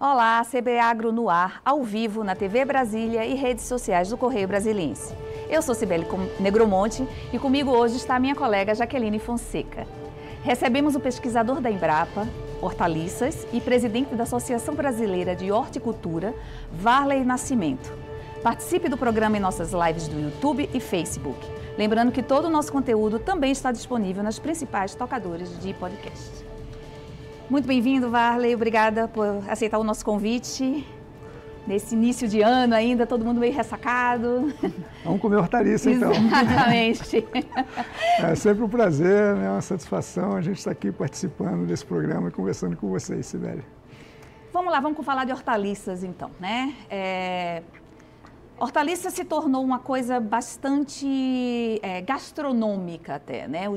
Olá, CB Agro no ar, ao vivo na TV Brasília e redes sociais do Correio Brasiliense. Eu sou Cibele Negromonte e comigo hoje está a minha colega Jaqueline Fonseca. Recebemos o pesquisador da Embrapa, Hortaliças e presidente da Associação Brasileira de Horticultura, Varley Nascimento. Participe do programa em nossas lives do YouTube e Facebook. Lembrando que todo o nosso conteúdo também está disponível nas principais tocadoras de podcast. Muito bem-vindo, Varley. Obrigada por aceitar o nosso convite. Nesse início de ano ainda, todo mundo meio ressacado. Vamos comer hortaliça, então. Exatamente. É sempre um prazer, né? Uma satisfação a gente estar aqui participando desse programa e conversando com vocês, Cibele. Vamos lá, vamos falar de hortaliças, então, né? Hortaliça se tornou uma coisa bastante gastronômica até, né?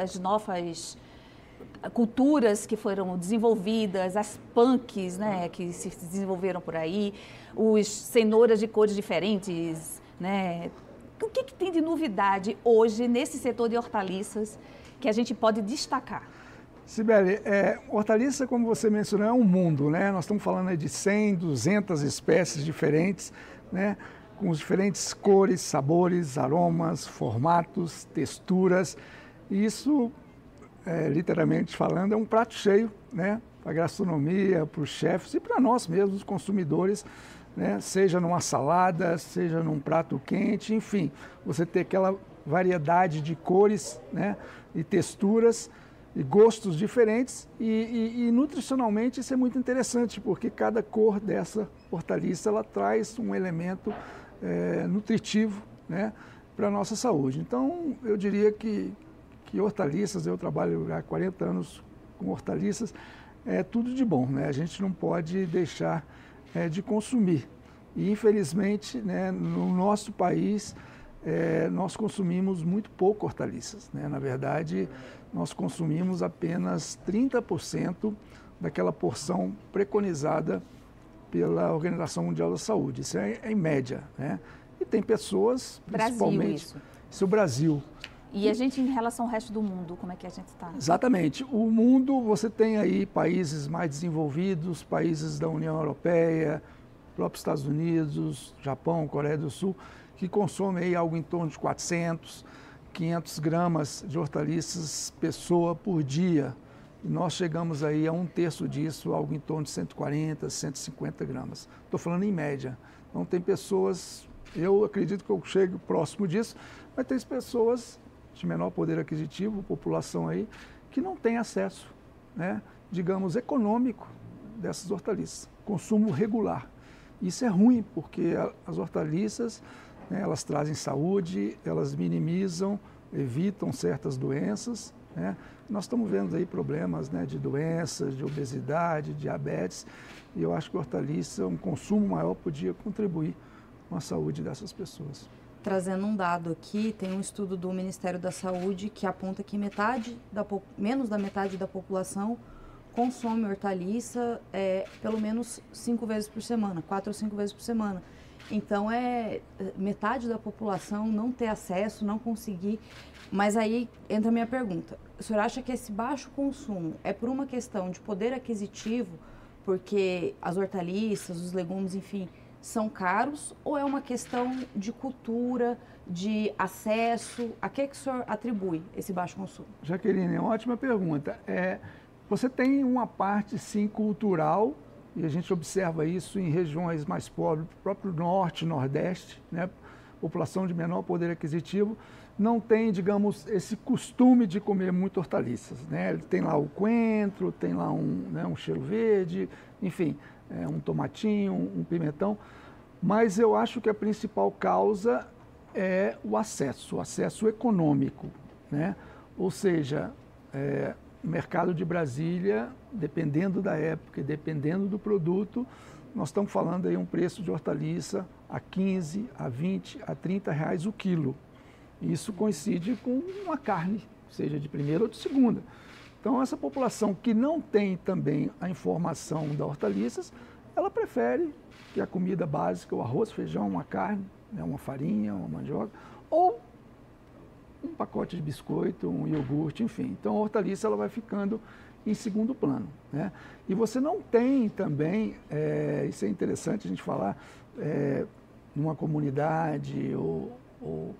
As novas culturas que foram desenvolvidas, as punks, né, que se desenvolveram por aí, os cenouras de cores diferentes, né? O que tem de novidade hoje nesse setor de hortaliças que a gente pode destacar? Cibele, hortaliça, como você mencionou, é um mundo, né? Nós estamos falando aí de 100, 200 espécies diferentes, né? Com os diferentes cores, sabores, aromas, formatos, texturas. E isso, literalmente falando, é um prato cheio, né? Para a gastronomia, para os chefes e para nós mesmos, os consumidores, né? Seja numa salada, seja num prato quente, enfim, você ter aquela variedade de cores, né? E texturas e gostos diferentes e nutricionalmente isso é muito interessante, porque cada cor dessa hortaliça ela traz um elemento nutritivo, né? Para a nossa saúde. Então, eu diria que hortaliças, eu trabalho há 40 anos com hortaliças, é tudo de bom, né? A gente não pode deixar de consumir. E, infelizmente, né, no nosso país, nós consumimos muito pouco hortaliças, né? Na verdade, nós consumimos apenas 30% daquela porção preconizada pela Organização Mundial da Saúde. Isso é em média, né? E tem pessoas, principalmente... Isso é o Brasil. E a gente, em relação ao resto do mundo, como é que a gente está? Exatamente. O mundo, você tem aí países mais desenvolvidos, países da União Europeia, próprios Estados Unidos, Japão, Coreia do Sul, que consomem aí algo em torno de 400, 500 gramas de hortaliças pessoa por dia. E nós chegamos aí a 1/3 disso, algo em torno de 140, 150 gramas. Estou falando em média. Então tem pessoas, eu acredito que eu chego próximo disso, mas tem pessoas de menor poder aquisitivo, população aí, que não tem acesso, né, digamos, econômico dessas hortaliças, consumo regular. Isso é ruim, porque as hortaliças, né, elas trazem saúde, elas minimizam, evitam certas doenças, né? Nós estamos vendo aí problemas, né, de doenças, de obesidade, diabetes, e eu acho que a hortaliça, um consumo maior podia contribuir com a saúde dessas pessoas. Trazendo um dado aqui, tem um estudo do Ministério da Saúde que aponta que menos da metade da população consome hortaliça pelo menos 5 vezes por semana, 4 ou 5 vezes por semana. Então, metade da população não ter acesso, não conseguir. Mas aí entra a minha pergunta. O senhor acha que esse baixo consumo é por uma questão de poder aquisitivo, porque as hortaliças, os legumes, enfim, são caros, ou é uma questão de cultura, de acesso? A que o senhor atribui esse baixo consumo? Jaqueline, é uma ótima pergunta. Você tem uma parte, sim, cultural, e a gente observa isso em regiões mais pobres, próprio norte, nordeste, né? População de menor poder aquisitivo, não tem, digamos, esse costume de comer muito hortaliças, né? Tem lá o coentro, tem lá um cheiro verde, enfim, um tomatinho, um pimentão, mas eu acho que a principal causa é o acesso econômico, né? Ou seja, o mercado de Brasília, dependendo da época e dependendo do produto, nós estamos falando aí um preço de hortaliça a 15, a 20, a 30 reais o quilo. Isso coincide com uma carne, seja de primeira ou de segunda. Então, essa população que não tem também a informação da hortaliças, ela prefere que a comida básica, o arroz, feijão, uma carne, né, uma farinha, uma mandioca, ou um pacote de biscoito, um iogurte, enfim. Então, a hortaliça ela vai ficando em segundo plano, né? E você não tem também, isso é interessante a gente falar, numa comunidade ou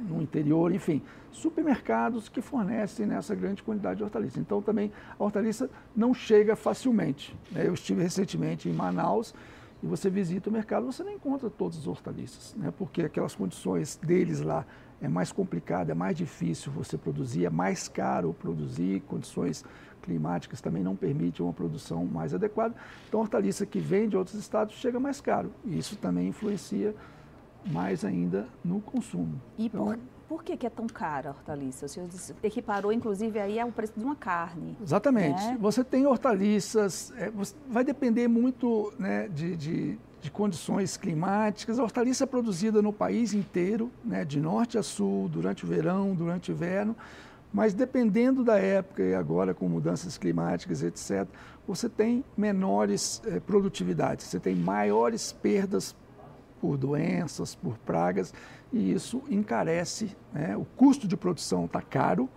no interior, enfim, supermercados que fornecem nessa grande quantidade de hortaliça. Então, também, a hortaliça não chega facilmente, né? Eu estive recentemente em Manaus e você visita o mercado, você não encontra todas as hortaliças, né? Porque aquelas condições deles lá é mais complicado, é mais difícil você produzir, é mais caro produzir, condições climáticas também não permitem uma produção mais adequada. Então, a hortaliça que vem de outros estados chega mais caro e isso também influencia mais ainda no consumo. E então, por que é tão cara a hortaliça? O senhor equiparou, inclusive, aí ao preço de uma carne. Exatamente. Né? Você tem hortaliças, vai depender muito, né, de condições climáticas. A hortaliça é produzida no país inteiro, né, de norte a sul, durante o verão, durante o inverno, mas dependendo da época e agora com mudanças climáticas, etc., você tem menores produtividades, você tem maiores perdas por doenças, por pragas, e isso encarece, né? O custo de produção está caro,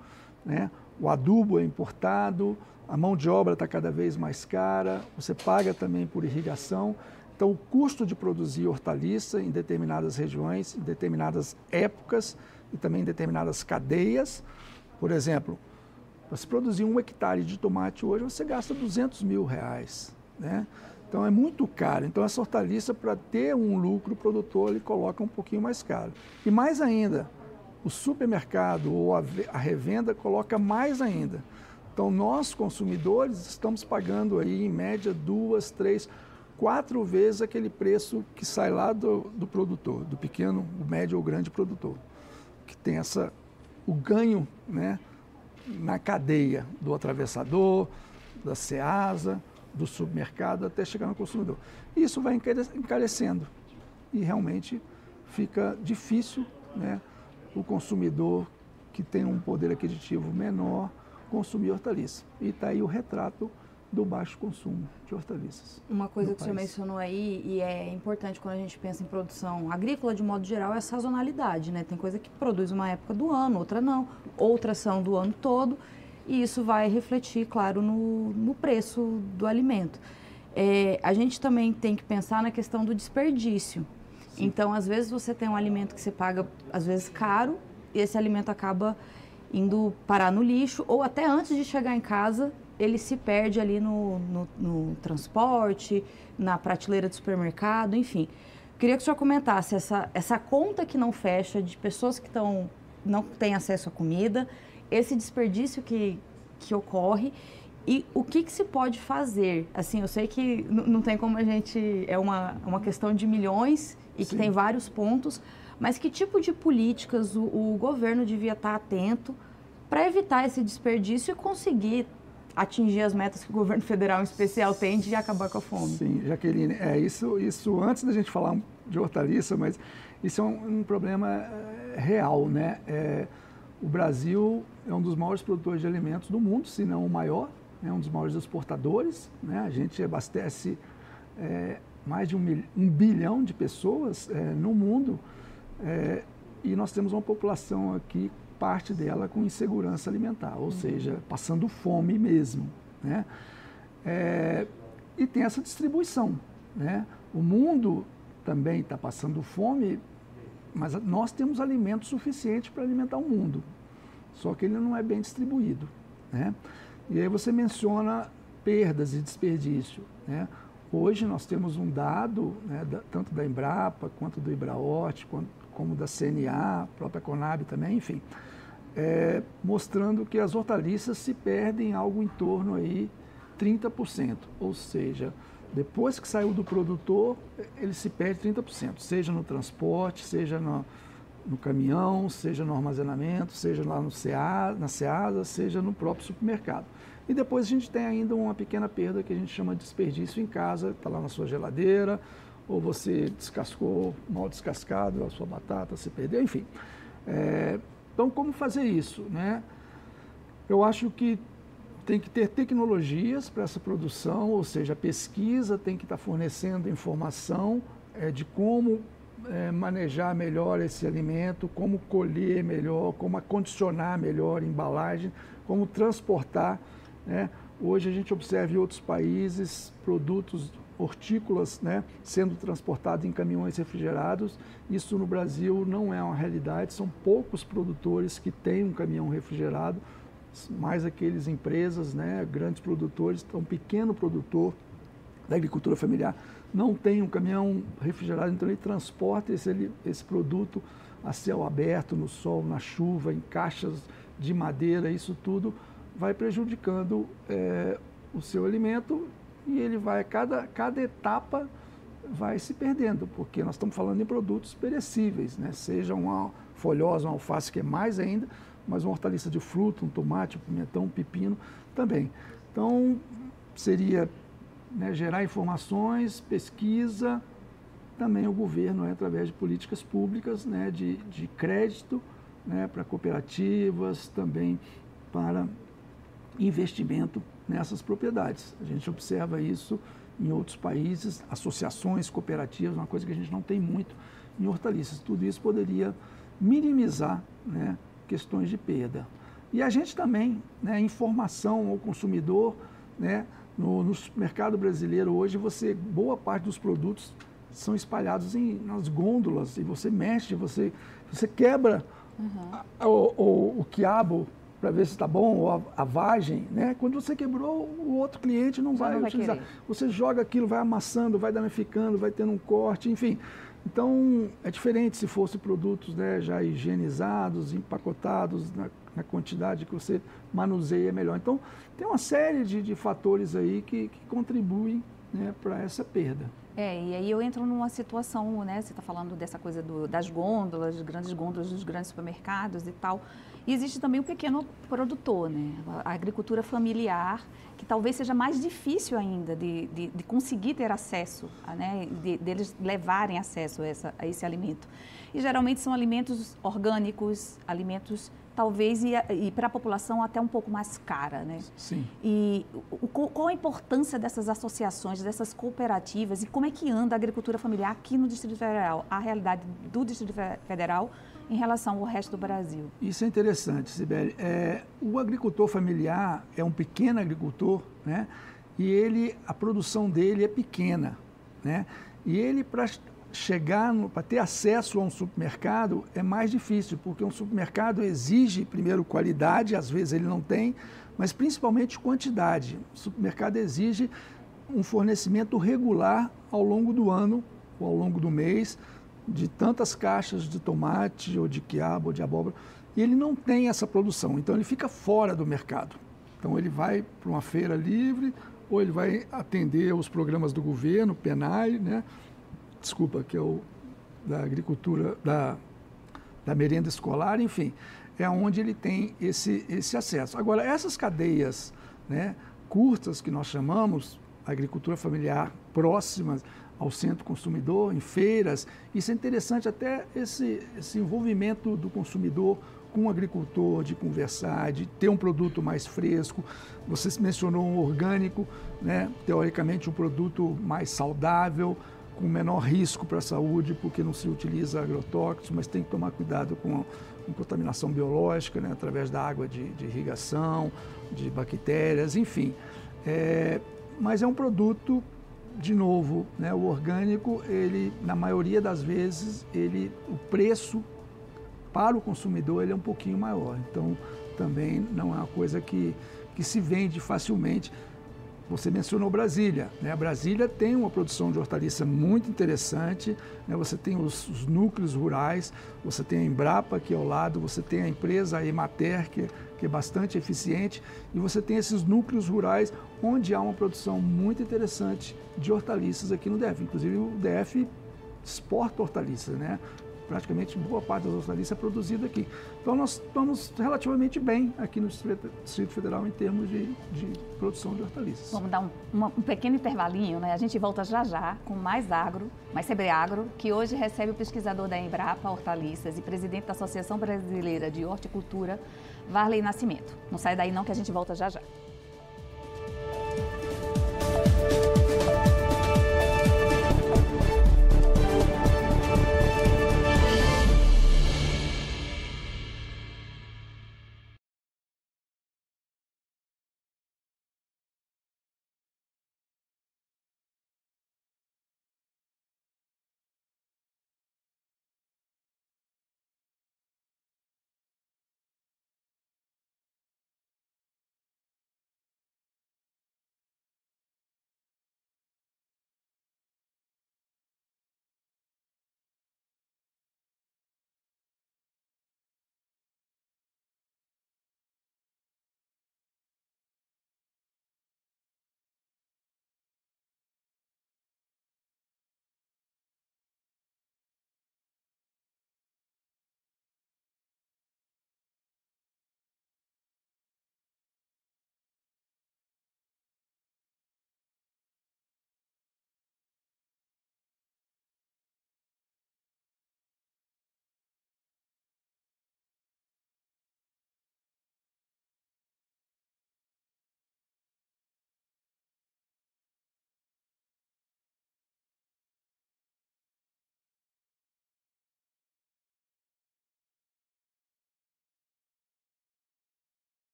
né? O adubo é importado, a mão de obra está cada vez mais cara, você paga também por irrigação. Então, o custo de produzir hortaliça em determinadas regiões, em determinadas épocas e também em determinadas cadeias, por exemplo, para se produzir 1 hectare de tomate hoje, você gasta R$200 mil, né? Então, é muito caro. Então, essa hortaliça, para ter um lucro, o produtor ele coloca um pouquinho mais caro. E mais ainda, o supermercado ou a revenda coloca mais ainda. Então, nós, consumidores, estamos pagando aí, em média, 2, 3, 4 vezes aquele preço que sai lá do produtor, do pequeno, o médio ou grande produtor, que tem o ganho, né, na cadeia do atravessador, da Ceasa, do supermercado até chegar no consumidor. Isso vai encarecendo e realmente fica difícil, né, o consumidor que tem um poder aquisitivo menor consumir hortaliça. E está aí o retrato do baixo consumo de hortaliças. Uma coisa que o senhor mencionou aí, e é importante quando a gente pensa em produção agrícola, de modo geral, é a sazonalidade, né? Tem coisa que produz uma época do ano, outra não, outras são do ano todo. E isso vai refletir, claro, no preço do alimento. A gente também tem que pensar na questão do desperdício. Sim. Então, às vezes, você tem um alimento que você paga, às vezes, caro, e esse alimento acaba indo parar no lixo, ou até antes de chegar em casa, ele se perde ali no transporte, na prateleira do supermercado, enfim. Queria que o senhor comentasse essa conta que não fecha, de pessoas que não têm acesso à comida, esse desperdício que ocorre e o que se pode fazer. Assim, eu sei que não tem como a gente... É uma questão de milhões e que tem vários pontos, mas que tipo de políticas o governo devia estar atento para evitar esse desperdício e conseguir atingir as metas que o governo federal em especial tem de acabar com a fome? Sim, Jaqueline, isso antes da gente falar de hortaliça, mas isso é um problema real, né? O Brasil é um dos maiores produtores de alimentos do mundo, se não o maior, é um dos maiores exportadores, né? A gente abastece mais de 1 bilhão de pessoas no mundo e nós temos uma população aqui, parte dela com insegurança alimentar, ou seja, passando fome mesmo, né? E tem essa distribuição, né? O mundo também está passando fome, mas nós temos alimento suficiente para alimentar o mundo, só que ele não é bem distribuído, né? E aí você menciona perdas e desperdício, né? Hoje nós temos um dado, né, tanto da Embrapa, quanto do Ibrahort, como da CNA, própria Conab também, enfim, mostrando que as hortaliças se perdem algo em torno aí 30%, ou seja, depois que saiu do produtor, ele se perde 30%, seja no transporte, seja no caminhão, seja no armazenamento, seja lá na Ceasa, seja no próprio supermercado. E depois a gente tem ainda uma pequena perda que a gente chama de desperdício em casa, está lá na sua geladeira, ou você descascou mal descascado a sua batata, se perdeu, enfim. Então, como fazer isso, né? Eu acho que tem que ter tecnologias para essa produção, ou seja, a pesquisa tem que estar fornecendo informação de como manejar melhor esse alimento, como colher melhor, como acondicionar melhor a embalagem, como transportar, né? Hoje a gente observa em outros países produtos hortícolas, né, sendo transportados em caminhões refrigerados. Isso no Brasil não é uma realidade, são poucos produtores que têm um caminhão refrigerado, mais aqueles empresas, né, grandes produtores. Então, um pequeno produtor da agricultura familiar não tem um caminhão refrigerado, então ele transporta esse produto a céu aberto, no sol, na chuva, em caixas de madeira. Isso tudo vai prejudicando o seu alimento, e ele vai, cada etapa vai se perdendo, porque nós estamos falando em produtos perecíveis, né? Seja uma folhosa, uma alface, que é mais ainda, mas uma hortaliça de fruta, um tomate, um pimentão, um pepino também. Então, seria, né, gerar informações, pesquisa, também o governo, através de políticas públicas, né, de crédito, né, para cooperativas, também para investimento nessas propriedades. A gente observa isso em outros países, associações, cooperativas, uma coisa que a gente não tem muito em hortaliças. Tudo isso poderia minimizar, né, questões de perda. E a gente também, né, informação ao consumidor, né, no mercado brasileiro hoje, boa parte dos produtos são espalhados nas gôndolas, e você mexe, você quebra o quiabo para ver se está bom, ou a vagem, né? Quando você quebrou, o outro cliente não vai utilizar. Você joga aquilo, vai amassando, vai danificando, vai tendo um corte, enfim. Então, é diferente se fosse produtos, né, já higienizados, empacotados, na quantidade que você manuseia melhor. Então, tem uma série de fatores aí que contribuem, né, para essa perda. E aí eu entro numa situação, né, você está falando dessa coisa das gôndolas, grandes gôndolas dos grandes supermercados e tal. E existe também o pequeno produtor, né, a agricultura familiar, que talvez seja mais difícil ainda de conseguir ter acesso, né, deles levarem acesso a esse alimento. E geralmente são alimentos orgânicos, alimentos talvez e para a população até um pouco mais cara, né? Sim. E qual a importância dessas associações, dessas cooperativas, e como é que anda a agricultura familiar aqui no Distrito Federal, a realidade do Distrito Federal em relação ao resto do Brasil? Isso é interessante, Sibeli. O agricultor familiar é um pequeno agricultor, né? E a produção dele é pequena, né? E ele, para ter acesso a um supermercado é mais difícil, porque um supermercado exige primeiro qualidade, às vezes ele não tem, mas principalmente quantidade. O supermercado exige um fornecimento regular ao longo do ano ou ao longo do mês, de tantas caixas de tomate ou de quiabo ou de abóbora, e ele não tem essa produção, então ele fica fora do mercado. Então ele vai para uma feira livre, ou ele vai atender os programas do governo, PENAI, né? Desculpa, que é da agricultura, da merenda escolar, enfim, é onde ele tem esse acesso. Agora, essas cadeias, né, curtas que nós chamamos, agricultura familiar próximas ao centro consumidor, em feiras, isso é interessante, até esse envolvimento do consumidor com o agricultor, de conversar, de ter um produto mais fresco. Você mencionou um orgânico, né, teoricamente um produto mais saudável, com menor risco para a saúde, porque não se utiliza agrotóxicos, mas tem que tomar cuidado com contaminação biológica, né, através da água de irrigação, de bactérias, enfim. Mas é um produto, de novo, né, o orgânico, ele, na maioria das vezes, o preço para o consumidor ele é um pouquinho maior. Então, também não é uma coisa que se vende facilmente. Você mencionou Brasília, né? A Brasília tem uma produção de hortaliça muito interessante, né? Você tem os núcleos rurais, você tem a Embrapa aqui ao lado, você tem a empresa a Emater, que é bastante eficiente, e você tem esses núcleos rurais onde há uma produção muito interessante de hortaliças aqui no DF. Inclusive o DF exporta hortaliças, né? Praticamente boa parte das hortaliças é produzida aqui. Então nós estamos relativamente bem aqui no Distrito Federal em termos de produção de hortaliças. Vamos dar um pequeno intervalinho, né? A gente volta já com mais Sebraagro, que hoje recebe o pesquisador da Embrapa Hortaliças e presidente da Associação Brasileira de Horticultura, Varley Nascimento. Não sai daí não, que a gente volta já.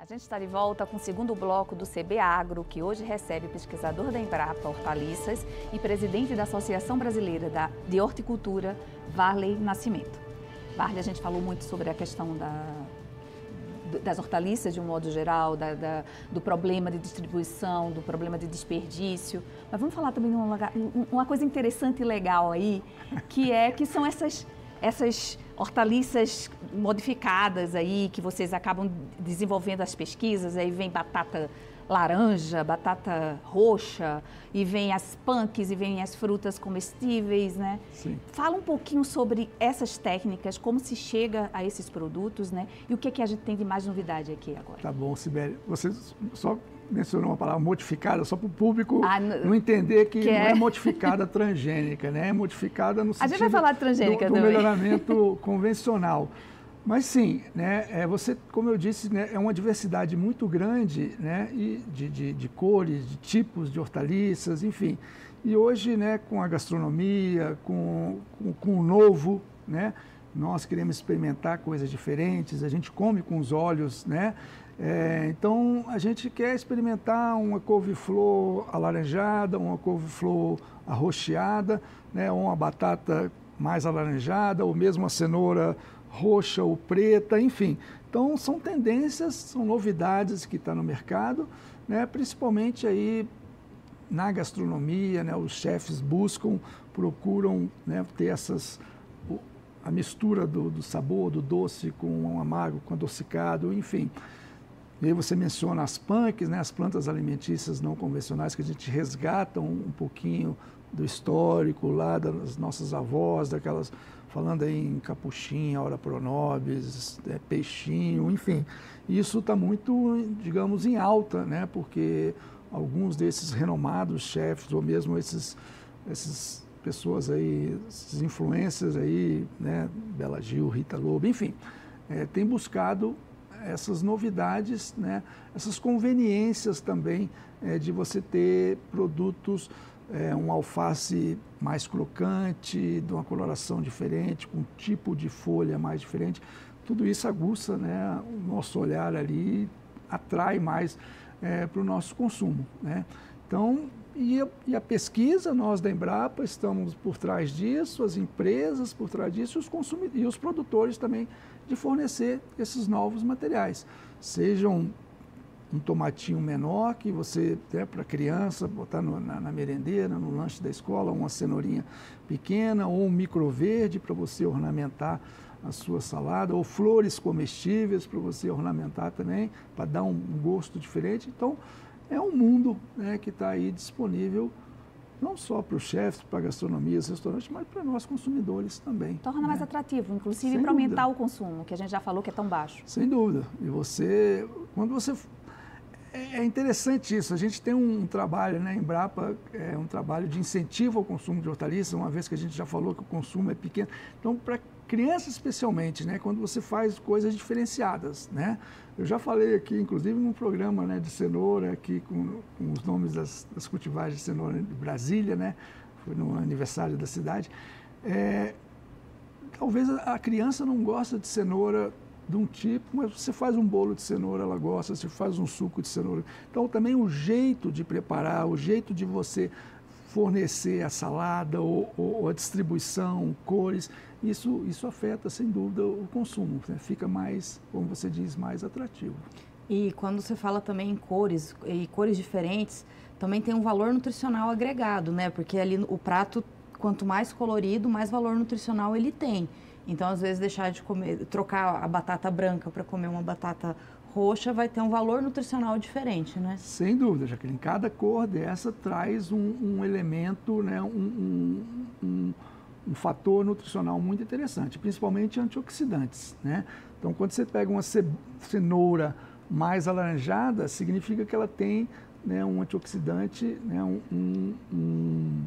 A gente está de volta com o segundo bloco do CB Agro, que hoje recebe o pesquisador da Embrapa Hortaliças e presidente da Associação Brasileira de Horticultura, Varley Nascimento. Varley, a gente falou muito sobre a questão das hortaliças de um modo geral, do problema de distribuição, do problema de desperdício. Mas vamos falar também de uma coisa interessante e legal aí, que são essas hortaliças modificadas aí, que vocês acabam desenvolvendo as pesquisas, aí vem batata laranja, batata roxa, e vem as punks, e vem as frutas comestíveis, né? Sim. Fala um pouquinho sobre essas técnicas, como se chega a esses produtos, né? E o que é que a gente tem de mais novidade aqui agora. Tá bom, Sibeli. Você só mencionou uma palavra modificada, só para o público não entender que não é modificada transgênica, né? É modificada no sentido a gente vai falar de transgênica do também. melhoramento convencional. Mas sim, né, você, como eu disse, né, é uma diversidade muito grande, né, e de cores, de tipos de hortaliças, enfim. E hoje, né, com a gastronomia, com o novo, né, nós queremos experimentar coisas diferentes, a gente come com os olhos, né? Então, a gente quer experimentar uma couve-flor alaranjada, uma couve-flor arroxeada, né, ou uma batata mais alaranjada, ou mesmo uma cenoura roxa ou preta, enfim. Então, são tendências, são novidades que estão no mercado, né? Principalmente aí na gastronomia, né? Os chefes procuram, né, ter a mistura do sabor, do doce com o amargo, com adocicado, enfim. E aí você menciona as punks, né? As plantas alimentícias não convencionais, que a gente resgata um pouquinho do histórico lá das nossas avós, daquelas... falando aí em capuchinha, ora pronobis, peixinho, enfim. Isso está muito, digamos, em alta, né? Porque alguns desses renomados chefes, ou mesmo essas pessoas aí, esses influencers aí, né? Bela Gil, Rita Lobo, enfim, têm buscado essas novidades, né? Essas conveniências também de você ter produtos... um alface mais crocante, de uma coloração diferente, com um tipo de folha mais diferente. Tudo isso aguça, né, o nosso olhar ali, atrai mais para o nosso consumo, né? Então, e a pesquisa, nós da Embrapa estamos por trás disso, as empresas por trás disso, e os produtores também, de fornecer esses novos materiais. Sejam um tomatinho menor que você, para a criança, botar na merendeira, no lanche da escola, uma cenourinha pequena, ou um microverde para você ornamentar a sua salada, ou flores comestíveis para você ornamentar também, para dar um gosto diferente. Então, é um mundo, né, que está aí disponível, não só para os chefes, para a gastronomia, os restaurantes, mas para nós consumidores também. Torna, né, mais atrativo, inclusive Sem para aumentar dúvida. O consumo, que a gente já falou que é tão baixo. Sem dúvida. E quando você... É interessante isso, a gente tem um trabalho, né, Embrapa, um trabalho de incentivo ao consumo de hortaliças, uma vez que a gente já falou que o consumo é pequeno. Então, para crianças especialmente, né, quando você faz coisas diferenciadas, né? Eu já falei aqui, inclusive, num programa, né, de cenoura, aqui com os nomes das cultivares de cenoura de Brasília, né? Foi no aniversário da cidade. Talvez a criança não gosta de cenoura de um tipo, mas você faz um bolo de cenoura, ela gosta, você faz um suco de cenoura. Então, também o jeito de preparar, o jeito de você fornecer a salada ou a distribuição, cores, isso afeta, sem dúvida, o consumo, né? Fica mais, como você diz, mais atrativo. E quando você fala também em cores, e cores diferentes, também tem um valor nutricional agregado, né? Porque ali o prato, quanto mais colorido, mais valor nutricional ele tem. Então, às vezes, deixar de comer, trocar a batata branca para comer uma batata roxa vai ter um valor nutricional diferente, né? Sem dúvida, Jaqueline. Cada cor dessa traz um elemento, né, um fator nutricional muito interessante, principalmente antioxidantes, né? Então, quando você pega uma cenoura mais alaranjada, significa que ela tem, né, um antioxidante, né, um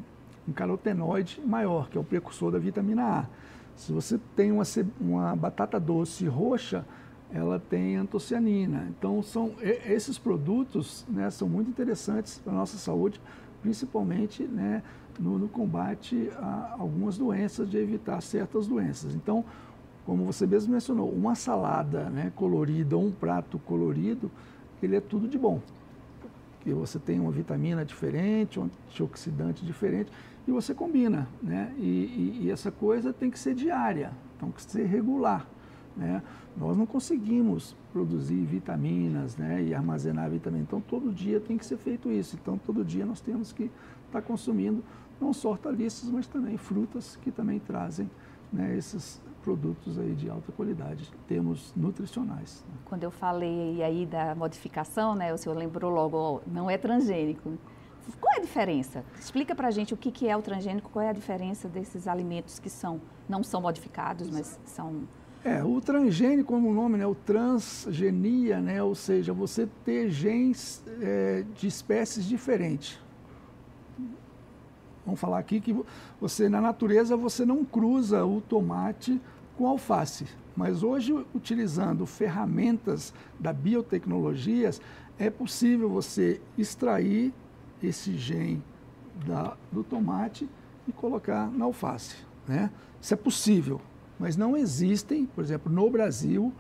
carotenoide maior, que é o precursor da vitamina A. Se você tem uma batata doce roxa, ela tem antocianina. Então, esses produtos, né, são muito interessantes para a nossa saúde, principalmente, né, no combate a algumas doenças, de evitar certas doenças. Então, como você mesmo mencionou, uma salada, né, colorida ou um prato colorido, ele é tudo de bom. Porque você tem uma vitamina diferente, um antioxidante diferente, e você combina, né? E essa coisa tem que ser diária, tem que ser regular, né? Nós não conseguimos produzir vitaminas, né, e armazenar vitaminas, então todo dia tem que ser feito isso. Então todo dia nós temos que estar consumindo não só hortaliças, mas também frutas que também trazem, né, esses produtos aí de alta qualidade, termos nutricionais. Quando eu falei aí da modificação, né, o senhor lembrou logo, ó, não é transgênico. Qual é a diferença? Explica pra gente o que é o transgênico, qual é a diferença desses alimentos que não são modificados, mas são... O transgênico, como o nome, né, o transgenia, né, ou seja, você ter genes de espécies diferentes. Vamos falar aqui que você, na natureza, você não cruza o tomate com alface. Mas hoje, utilizando ferramentas da biotecnologia, é possível você extrair esse gene do tomate e colocar na alface, né? Isso é possível, mas não existem, por exemplo, no Brasil,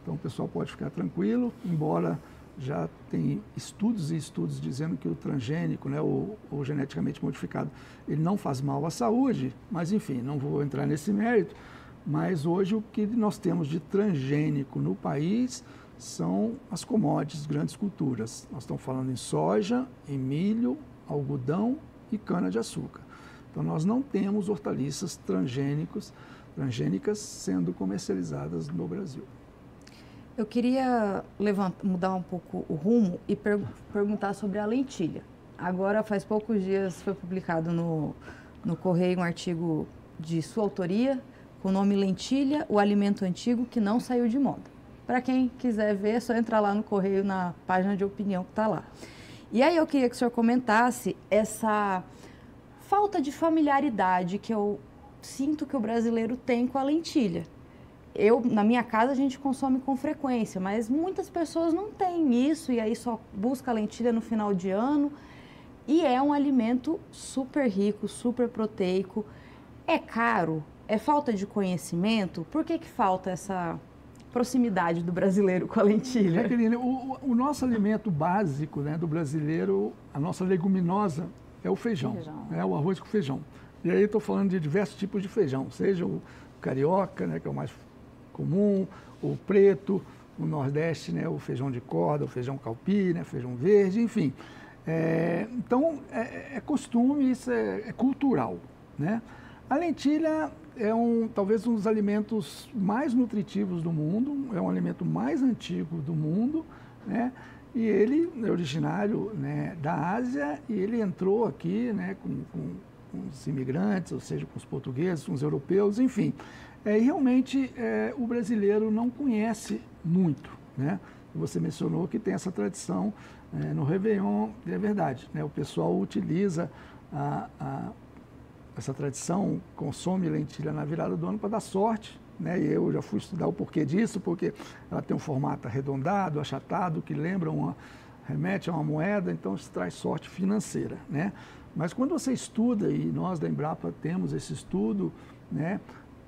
então o pessoal pode ficar tranquilo, embora já tem estudos e estudos dizendo que o transgênico, né, ou geneticamente modificado, ele não faz mal à saúde, mas enfim, não vou entrar nesse mérito, mas hoje o que nós temos de transgênico no país são as commodities, grandes culturas. Nós estamos falando em soja, em milho, algodão e cana-de-açúcar. Então nós não temos hortaliças transgênicas sendo comercializadas no Brasil. Eu queria mudar um pouco o rumo e perguntar sobre a lentilha. Agora, faz poucos dias, foi publicado no Correio um artigo de sua autoria, com o nome Lentilha, o alimento antigo que não saiu de moda. Para quem quiser ver, é só entrar lá no Correio, na página de opinião que está lá. E aí eu queria que o senhor comentasse essa falta de familiaridade que eu sinto que o brasileiro tem com a lentilha. Na minha casa, a gente consome com frequência, mas muitas pessoas não têm isso e aí só busca a lentilha no final de ano. E é um alimento super rico, super proteico. É caro? É falta de conhecimento? Por que falta essa proximidade do brasileiro com a lentilha? Jaqueline, o nosso alimento básico, né, do brasileiro, a nossa leguminosa, é o feijão. É o arroz com feijão. E aí estou falando de diversos tipos de feijão, seja o carioca, né, que é o mais comum, o preto, o nordeste, né, o feijão de corda, o feijão calpi, né, feijão verde, enfim. Então, é costume, isso é cultural, né? A lentilha é talvez um dos alimentos mais nutritivos do mundo, é um alimento mais antigo do mundo, né? E ele é originário, né, da Ásia e ele entrou aqui, né, com os imigrantes, ou seja, com os portugueses, com os europeus, enfim. E realmente o brasileiro não conhece muito, né? Você mencionou que tem essa tradição no Réveillon, e é verdade, né? O pessoal utiliza essa tradição, consome lentilha na virada do ano para dar sorte, né? E eu já fui estudar o porquê disso, porque ela tem um formato arredondado, achatado, que remete a uma moeda, então isso traz sorte financeira, né? Mas quando você estuda, e nós da Embrapa temos esse estudo, né,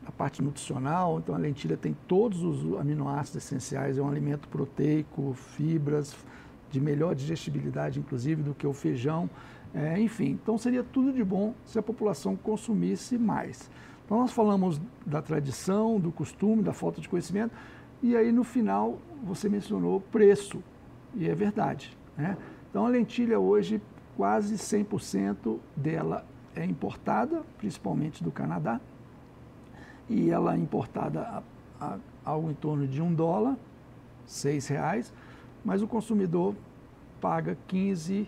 a parte nutricional, então a lentilha tem todos os aminoácidos essenciais, é um alimento proteico, fibras, de melhor digestibilidade, inclusive, do que o feijão, enfim. Então seria tudo de bom se a população consumisse mais. Então nós falamos da tradição, do costume, da falta de conhecimento, e aí no final você mencionou preço, e é verdade, né? Então a lentilha hoje, quase 100% dela é importada, principalmente do Canadá, e ela é importada a algo em torno de $1, R$6, mas o consumidor paga R$15,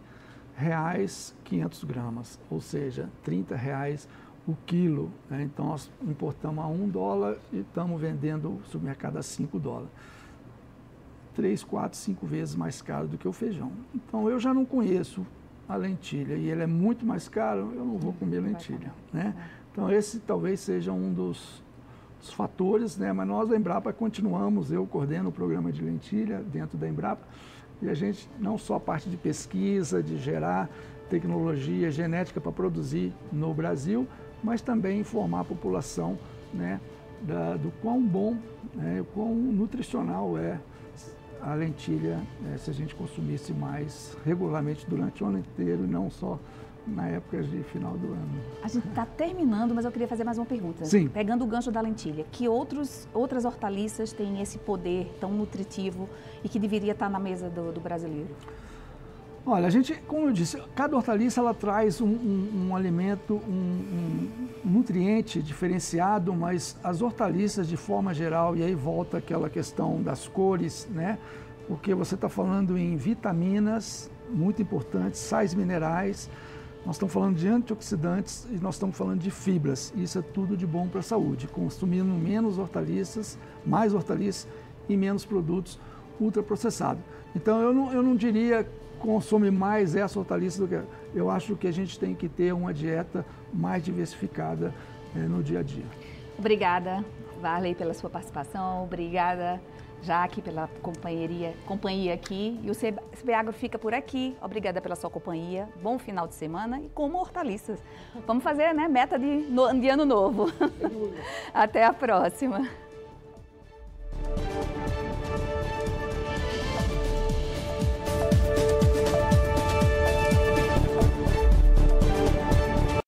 500 gramas, ou seja, R$30 o quilo, né? Então nós importamos a $1 e estamos vendendo no supermercado a $5. 3, 4, 5 vezes mais caro do que o feijão. Então eu já não conheço a lentilha e ele é muito mais caro, eu não vou comer lentilha, né? Então esse talvez seja um dos fatores, né? Mas nós da Embrapa continuamos, eu coordeno o programa de lentilha dentro da Embrapa e a gente não só a parte de pesquisa, de gerar tecnologia genética para produzir no Brasil, mas também informar a população, né, do quão bom, né, o quão nutricional é a lentilha, se a gente consumisse mais regularmente durante o ano inteiro e não só na época de final do ano. A gente está terminando, mas eu queria fazer mais uma pergunta. Sim. Pegando o gancho da lentilha, que outras hortaliças têm esse poder tão nutritivo e que deveria estar na mesa do brasileiro? Olha, a gente, como eu disse, cada hortaliça ela traz um alimento, um nutriente diferenciado, mas as hortaliças de forma geral, e aí volta aquela questão das cores, né? Porque você está falando em vitaminas muito importantes, sais minerais, nós estamos falando de antioxidantes e nós estamos falando de fibras. Isso é tudo de bom para a saúde, consumindo menos hortaliças, mais hortaliças e menos produtos ultraprocessados. Então eu não diria consome mais essa hortaliça do que... Eu acho que a gente tem que ter uma dieta mais diversificada no dia a dia. Obrigada, Varley, pela sua participação. Obrigada, Jaque, pela companhia aqui. E o CB Agro fica por aqui. Obrigada pela sua companhia. Bom final de semana e como hortaliças. Vamos fazer, né, meta de ano novo. Até a próxima.